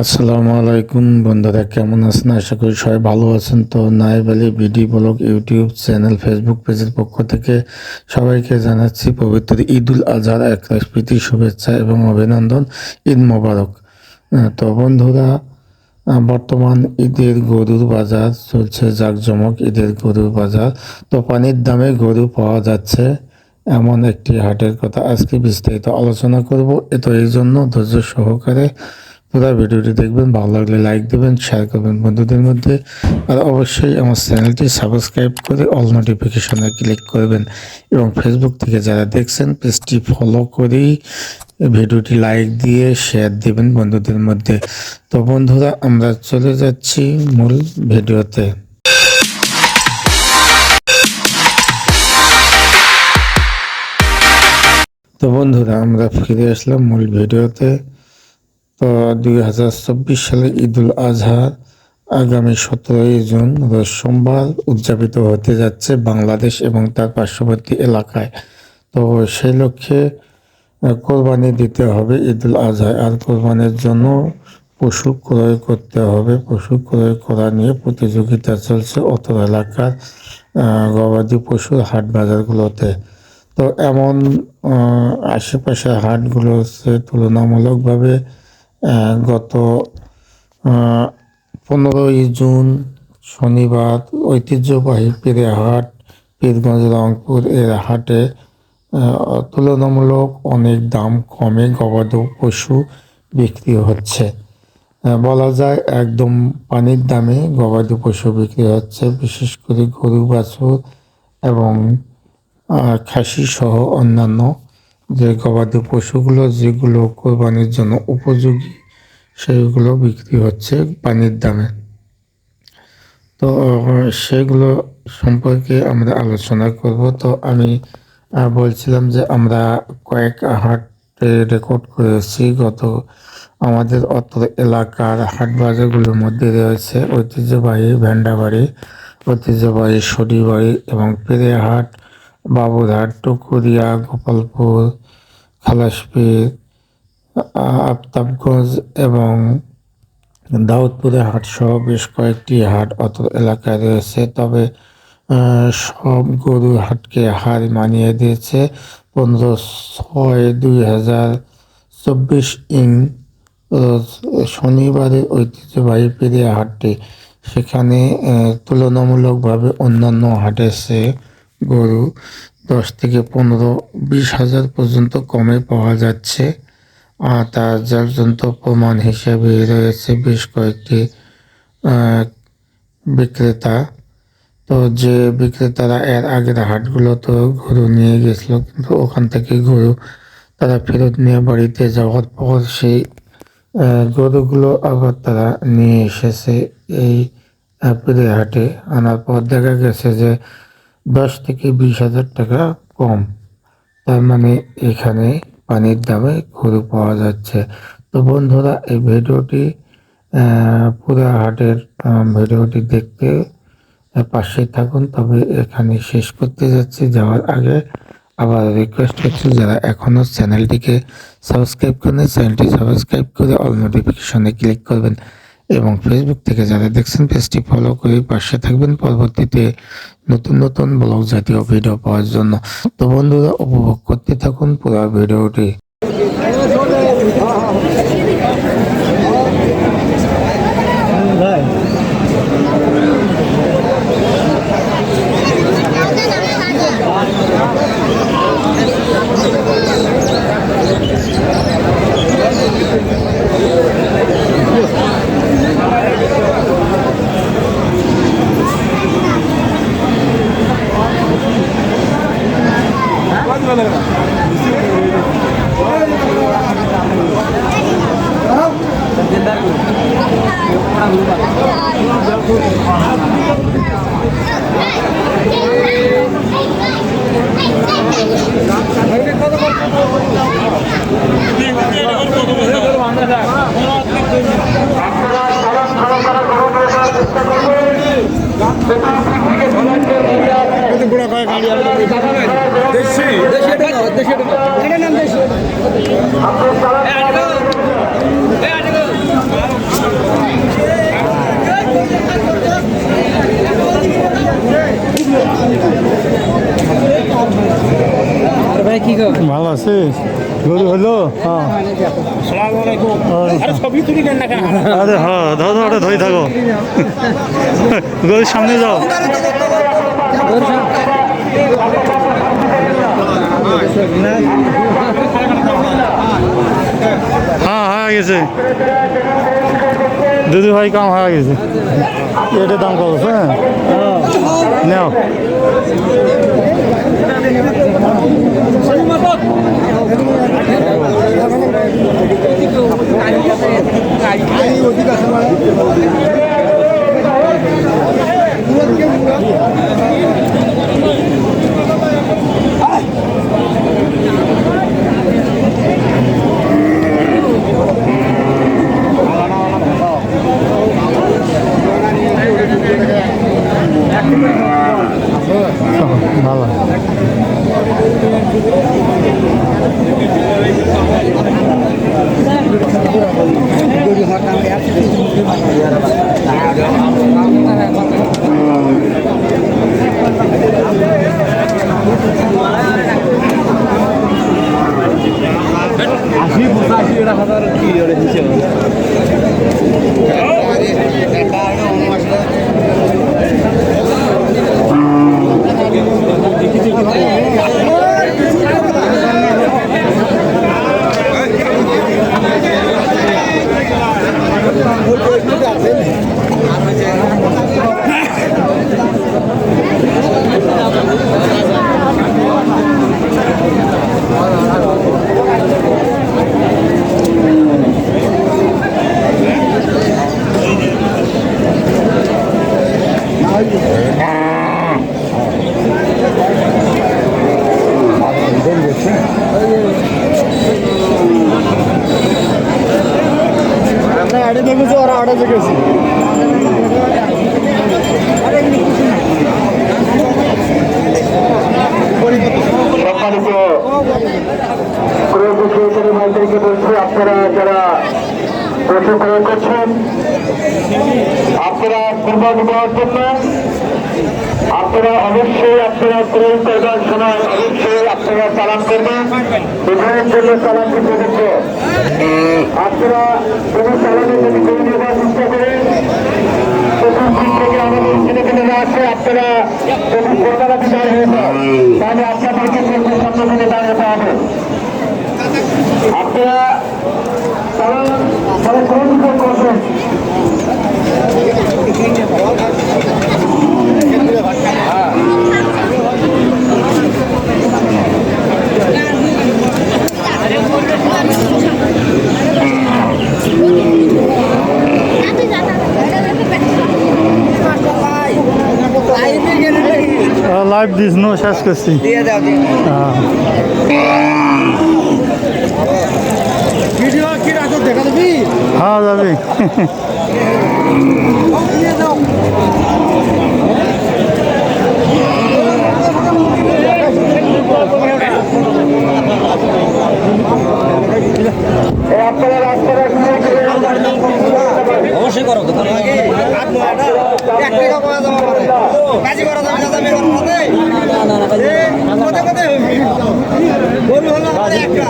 আসসালামু আলাইকুম বন্ধুরা, কেমন আছেন? আশা করি সবাই ভালো আছেন। তো নায়েব Ali BD blog YouTube channel Facebook পেজের পক্ষ থেকে সবাইকে জানাচ্ছি পবিত্র ঈদুল আজহার এক প্রীতি শুভেচ্ছা এবং অভিনন্দন। ঈদ মোবারক। তো বন্ধুরা, বর্তমান ঈদের গরুর বাজার চলছে জাঁকজমক। ঈদের গরুর বাজার, তো পানির দামে গরু পাওয়া যাচ্ছে এমন একটি হাটের কথা আজকে বিস্তারিত আলোচনা করব। তো এই জন্য ধৈর্য সহকারে পুরো ভিডিওটি দেখবেন। ভালো লাগলে লাইক দেবেন, শেয়ার করবেন বন্ধুদের মধ্যে, আর অবশ্যই আমার চ্যানেলটি সাবস্ক্রাইব করে অল নোটিফিকেশনে ক্লিক করবেন এবং ফেসবুক থেকে যারা দেখছেন পেজটি ফলো করেই ভিডিওটি লাইক দিয়ে শেয়ার দেবেন বন্ধুদের মধ্যে। তো বন্ধুরা, আমরা চলে যাচ্ছি মূল ভিডিওতে। তো বন্ধুরা, আমরা ফিরে আসলাম মূল ভিডিওতে। তো 2024 সালে ঈদুল আজহার আগামী 17ই জুন রোজ সোমবার উদযাপিত হতে যাচ্ছে বাংলাদেশ এবং তার পার্শ্ববর্তী এলাকায়। তো সেই লক্ষ্যে কোরবানি দিতে হবে ঈদুল আজহায়, আর কোরবানির জন্য পশু ক্রয় করতে হবে। পশু ক্রয় করা নিয়ে প্রতিযোগিতা চলছে অত্র এলাকার গবাদি পশুর হাট বাজারগুলোতে। তো এমন আশেপাশের হাটগুলো হচ্ছে তুলনামূলকভাবে গত 15ই জুন শনিবার ঐতিহ্যবাহী পীরেহাট পীরগঞ্জ রংপুর এর হাটে তুলনামূলক অনেক দাম কমে গবাদি পশু বিক্রি হচ্ছে। বলা যায় একদম পানির দামে গবাদি পশু বিক্রি হচ্ছে, বিশেষ করে গরু বাছুর এবং খাসি সহ অন্যান্য যে গবাদি পশুগুলো যেগুলো কোরবানির জন্য উপযোগী সেগুলো বিক্রি হচ্ছে পানির দামে। তো সেগুলো সম্পর্কে আমরা আলোচনা করব। তো আমি বলছিলাম যে আমরা কয়েক হাটে রেকর্ড করেছি গত আমাদের অত্র এলাকার হাট বাজারগুলোর মধ্যে রয়েছে ঐতিহ্যবাহী ভেন্ডাবাড়ি, ঐতিহ্যবাহী সরিবাড়ি এবং পেরেহাট, বাবুরহাট, টুকুরিয়া, গোপালপুর, খালাসপীর, আফতাবগঞ্জ এবং দাউদপুরে হাট সহ বেশ কয়েকটি হাট অত্র এলাকায় রয়েছে। তবে সব গরুর হাটকে হার মানিয়ে দিয়েছে 15/6/2024 ইং শনিবারের ঐতিহ্যবাহী পেরিয়া হাটটি। সেখানে তুলনামূলকভাবে অন্যান্য হাটের চেয়ে গরু 10 থেকে 15-20 হাজার পর্যন্ত কমে পাওয়া যাচ্ছে। তার যার প্রমাণ হিসেবে রয়েছে বেশ কয়েকটি বিক্রেতা। তো যে বিক্রেতারা এর আগের হাটগুলো তো গরু নিয়ে গেছিল, কিন্তু ওখান থেকে গরু তারা ফেরত নিয়ে বাড়িতে যাওয়ার পর সেই গরুগুলো আবার তারা নিয়ে এসেছে এই হাটে। আনার পর দেখা গেছে যে 10 থেকে 20 হাজার টাকা কম। তার মানে এখানে পানির দামে গরু পাওয়া যাচ্ছে। তো বন্ধুরা, এই ভিডিওটি পুরো হাটের ভিডিওটি দেখতে পাশে থাকুন। তবে এখানে শেষ করতে যাচ্ছি, যাওয়ার আগে আবার রিকোয়েস্ট করছি যারা এখনও চ্যানেলটিকে সাবস্ক্রাইব করেন চ্যানেলটি সাবস্ক্রাইব করে অল নোটিফিকেশনে ক্লিক করবেন এবং ফেসবুক থেকে যারা দেখছেন পেজটি ফলো করে পাশে থাকবেন পরবর্তীতে নতুন নতুন ব্লগ জাতীয় ভিডিও পাওয়ার জন্য। তো বন্ধুরা, উপভোগ করতে থাকুন পুরো ভিডিওটি। আছে গরু হলো হ্যাঁ আরে হ্যাঁ দাও দাও ওটা ধরে থাকো গরুর সামনে যাও হ্যাঁ হয়ে গেছে দুধু ভাই কাম হয়ে গেছে এটা দাম কত হ্যাঁ নাও ভালো আপনারা যারা পশু ক্রয় করছেন আপনারা কুরবানি দেওয়ার জন্য আপনারা অবশ্যই আপনারা ক্রয় করবার সময় অবশ্যই আপনারা চালান করবেন এখানের জন্য চালানটি প্রযোজ্য আপনারা কোনো চালানে যদি করে নেওয়ার চেষ্টা করেন প্রথম দিক থেকে আমাদের ছেলেপেলেরা আছে আপনারা যদি কলকাতা বিচার হয়েছে তাহলে আপনাদেরকে সামনে দাঁড়াতে হবে আপনারা তারা কোন দিকে করবেন লাইভ দিস নো শেষ করছি ভিডিও কি রাখো দেখা যাবি হ্যাঁ যাবি অবশ্যই করো কাজী করা যাবে গরু হলো একটা